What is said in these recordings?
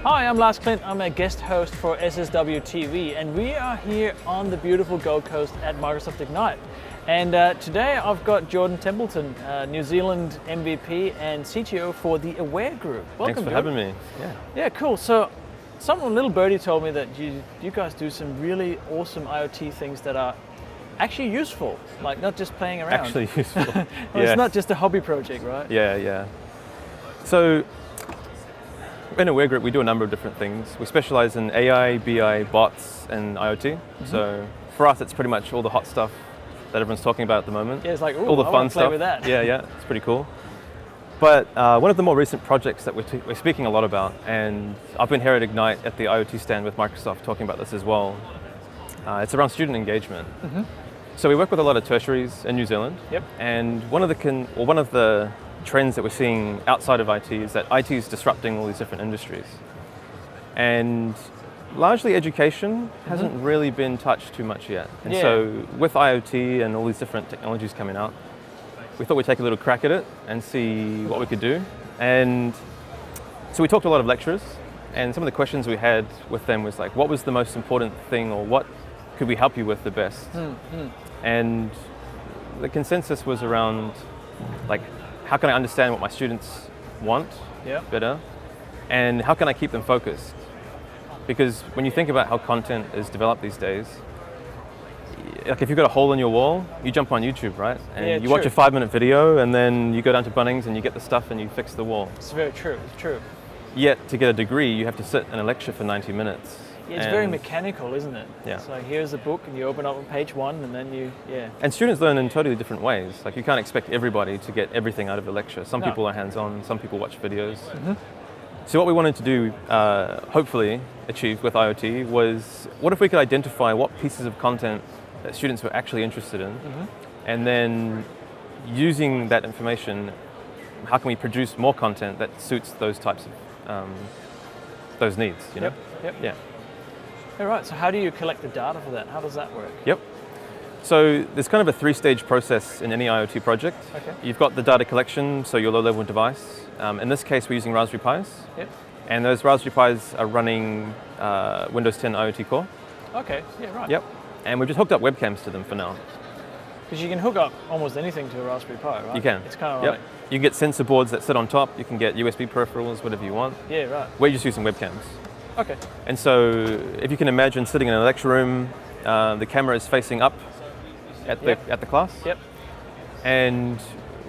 Hi, I'm Lars Klint. I'm a guest host for SSW TV, and we are here on the beautiful Gold Coast at Microsoft Ignite. And today I've got Jourdan Templeton, New Zealand MVP and CTO for the Aware Group. Welcome. Thanks for having me. Yeah, cool. So, a little birdie told me that you guys do some really awesome IoT things that are actually useful, like not just playing around. Actually useful. Well, it's not just a hobby project, right? Yeah. So, in Aware Group, we do a number of different things. We specialize in AI, BI, bots, and IoT. Mm-hmm. So for us, it's pretty much all the hot stuff that everyone's talking about at the moment. Yeah, it's like, all the fun stuff. With that. Yeah, it's pretty cool. But one of the more recent projects that we're speaking a lot about, and I've been here at Ignite at the IoT stand with Microsoft talking about this as well. It's around student engagement. Mm-hmm. So we work with a lot of tertiaries in New Zealand. Yep. And one of the trends that we're seeing outside of IT is that IT is disrupting all these different industries. And largely education hasn't really been touched too much yet. And so with IoT and all these different technologies coming out, we thought we'd take a little crack at it and see what we could do. And so we talked to a lot of lecturers, and some of the questions we had with them was like, what was the most important thing, or what could we help you with the best? And the consensus was around like, how can I understand what my students want better? And how can I keep them focused? Because when you think about how content is developed these days, like if you've got a hole in your wall, you jump on YouTube, right? And you watch a 5-minute video, and then you go down to Bunnings and you get the stuff and you fix the wall. It's very true, it's true. Yet to get a degree, you have to sit in a lecture for 90 minutes. Yeah, it's very mechanical, isn't it? Yeah. It's like, here's the book, and you open up on page 1, and then And students learn in totally different ways. Like, you can't expect everybody to get everything out of a lecture. Some people are hands-on, some people watch videos. Mm-hmm. So what we wanted to do, hopefully achieve with IoT, was what if we could identify what pieces of content that students were actually interested in, and then using that information, how can we produce more content that suits those types of, those needs, you know? Yep. Yeah. All right, so how do you collect the data for that? How does that work? Yep. So there's kind of a 3-stage process in any IoT project. Okay. You've got the data collection, so your low-level device. In this case, we're using Raspberry Pis. Yep. And those Raspberry Pis are running Windows 10 IoT Core. Okay, yeah, right. Yep. And we've just hooked up webcams to them for now. Because you can hook up almost anything to a Raspberry Pi, right? You can. It's kind of like... You can get sensor boards that sit on top. You can get USB peripherals, whatever you want. Yeah, right. We're just using webcams. Okay. And so if you can imagine sitting in a lecture room, the camera is facing up at the class. Yep. And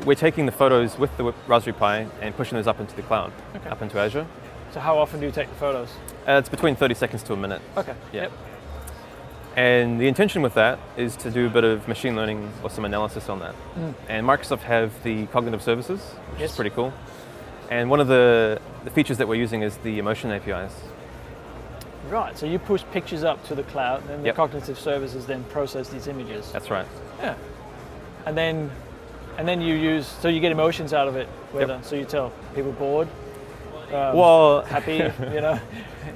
we're taking the photos with the Raspberry Pi and pushing those up into the cloud, up into Azure. So how often do you take the photos? It's between 30 seconds to a minute. Okay. Yeah. Yep. And the intention with that is to do a bit of machine learning or some analysis on that. And Microsoft have the cognitive services, which is pretty cool. And one of the features that we're using is the emotion APIs. Right, so you push pictures up to the cloud, and the cognitive services then process these images. That's right. Yeah. And then you get emotions out of it, whether so you tell people bored, happy, you know.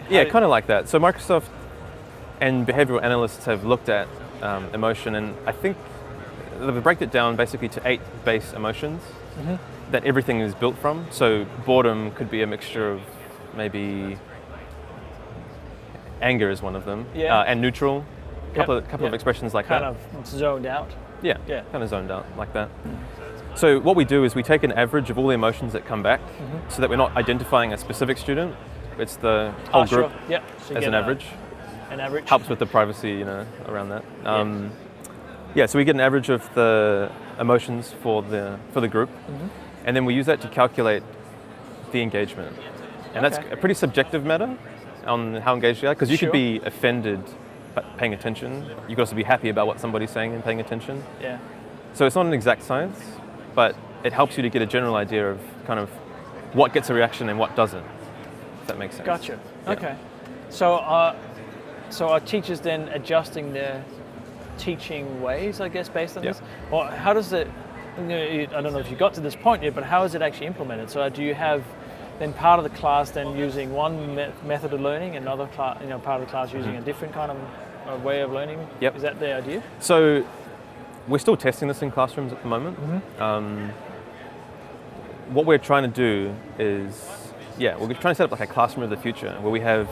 Yeah, kind of like that. So Microsoft and behavioral analysts have looked at emotion, and I think they've break it down basically to 8 base emotions that everything is built from. So boredom could be a mixture of maybe anger is one of them, and neutral, couple of expressions like that. Kind of zoned out. Yeah, kind of zoned out like that. So what we do is we take an average of all the emotions that come back, so that we're not identifying a specific student. It's the whole group so as an average. An average helps with the privacy, you know, around that. So we get an average of the emotions for the group, and then we use that to calculate the engagement. And that's a pretty subjective matter on how engaged you are, because you could be offended but paying attention. You could also be happy about what somebody's saying and paying attention. Yeah. So it's not an exact science, but it helps you to get a general idea of kind of what gets a reaction and what doesn't, if that makes sense. Gotcha. Yeah. Okay. So are teachers then adjusting their teaching ways, I guess, based on this? Or how does it, I don't know if you got to this point yet, but how is it actually implemented? So do you have then part of the class then using one method of learning, another class, part of the class using a different kind of a way of learning? Yep. Is that the idea? So we're still testing this in classrooms at the moment. What we're trying to do is, we're trying to set up like a classroom of the future where we have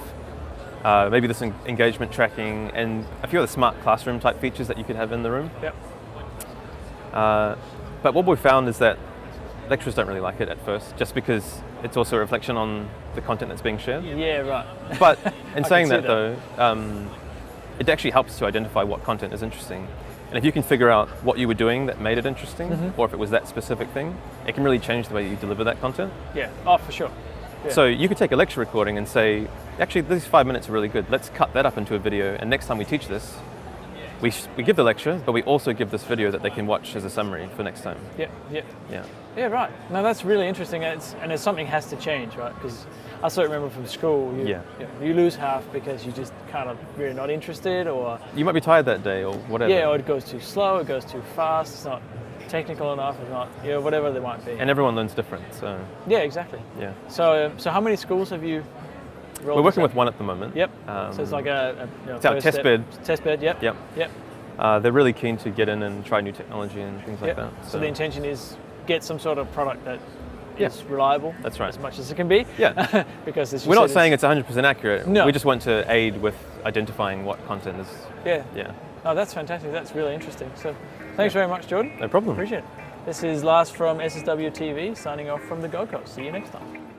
maybe this engagement tracking and a few other smart classroom type features that you could have in the room. Yep. But what we've found is that lecturers don't really like it at first, just because it's also a reflection on the content that's being shared. Yeah, right. But in I saying can that see though, it actually helps to identify what content is interesting. And if you can figure out what you were doing that made it interesting, or if it was that specific thing, it can really change the way you deliver that content. Yeah, oh, for sure. Yeah. So you could take a lecture recording and say, actually, these 5 minutes are really good. Let's cut that up into a video, and next time we teach this, we give the lecture, but we also give this video that they can watch as a summary for next time. Yeah. Yeah, right. No, that's really interesting. And something has to change, right? Because I still remember from school, you lose half because you just kind of really not interested, or you might be tired that day, or whatever. Yeah, or it goes too slow, it goes too fast, it's not technical enough, it's not, whatever they might be. And everyone learns different, so. Yeah, exactly. Yeah. So how many schools have you rolled? We're working with one at the moment. Yep. So it's like it's our test bed. Test bed, yep. Yep. They're really keen to get in and try new technology and things like that. So the intention is get some sort of product that is reliable. That's right. As much as it can be. Yeah. Because we're not saying it's 100% accurate. No. We just want to aid with identifying what content is. Yeah. Oh, that's fantastic. That's really interesting. So thanks very much, Jourdan. No problem. Appreciate it. This is Lars from SSW TV signing off from the Gold Coast. See you next time.